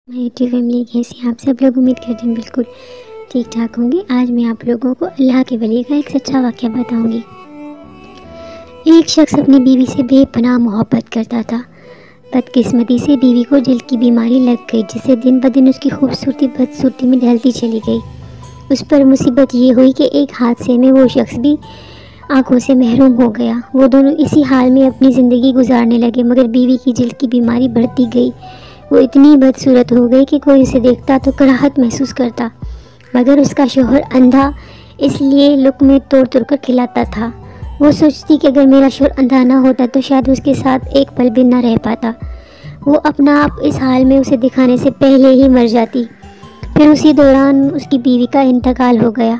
میں YouTube family کیسی ہیں آپ سب لوگ؟ امید کرتے ہیں بالکل ٹھیک ٹھاک ہوں گے۔ آج میں آپ لوگوں کو اللہ کے ولی کا ایک سچا واقعہ بتاؤں گی۔ ایک شخص اپنی بیوی سے بے پناہ محبت کرتا تھا۔ بدقسمتی سے بیوی کو جلد کی بیماری لگ گئی، جس سے دن بدن اس کی خوبصورتی بدصورتی میں ڈھلتی چلی گئی۔ اس پر مصیبت یہ ہوئی کہ ایک حادثے میں وہ شخص بھی آنکھوں سے محروم ہو گیا۔ وہ دونوں اسی حال میں اپنی زندگی گزارنے لگے، مگر بیوی کی جلد کی بیماری بڑھتی گئی۔ وہ اتنی بدصورت ہو گئی کہ کوئی اسے دیکھتا تو کراہت محسوس کرتا، مگر اس کا شوہر اندھا اس لیے لقمے توڑ توڑ کر کھلاتا تھا۔ وہ سوچتی کہ اگر میرا شوہر اندھا نہ ہوتا تو شاید اس کے ساتھ ایک پل بھی نہ رہ پاتا۔ وہ اپنا آپ اس حال میں اسے دکھانے سے پہلے ہی مر جاتی۔ پھر اسی دوران اس کی بیوی کا انتقال ہو گیا۔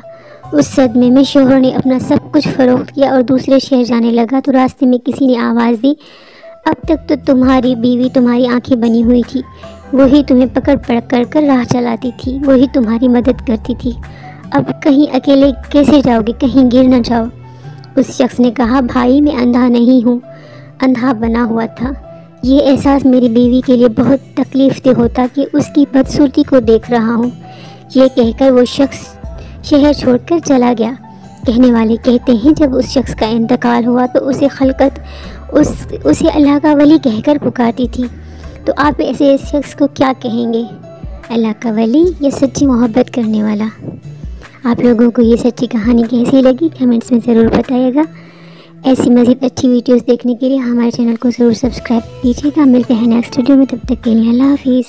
اس صدمے میں شوہر نے اپنا سب کچھ فروخت کیا اور دوسرے شہر جانے لگا تو راستے میں کسی نے آواز دی، اب تک تو تمہاری بیوی تمہاری آنکھیں بنی ہوئی تھی، وہی تمہیں پکڑ کر راہ چلاتی تھی، وہی تمہاری مدد کرتی تھی، اب کہیں اکیلے کیسے جاؤ گے؟ کہیں گر نہ جاؤ۔ اس شخص نے کہا، بھائی میں اندھا نہیں ہوں، اندھا بنا ہوا تھا۔ یہ احساس میری بیوی کے لیے بہت تکلیف دہ ہوتا کہ اس کی بدصورتی کو دیکھ رہا ہوں۔ یہ کہہ کر وہ شخص شہر چھوڑ کر چلا گیا۔ کہنے والے کہتے ہیں، جب اس شخص کا انتقال ہوا تو اسے خلقت اسے اللہ کا ولی کہہ کر پکارتی تھی، تو آپ ایسے شخص کو کیا کہیں گے؟ اللہ کا ولی یا سچی محبت کرنے والا؟ آپ لوگوں کو یہ سچی کہانی کیسی لگی کمنٹس میں ضرور بتائیے گا۔ ایسی مزید اچھی ویڈیوز دیکھنے کے لیے ہمارے چینل کو ضرور سبسکرائب کیجیے گا۔ ملتے ہیں نیکسٹ ویڈیو میں، تب تک کے لیے اللہ حافظ۔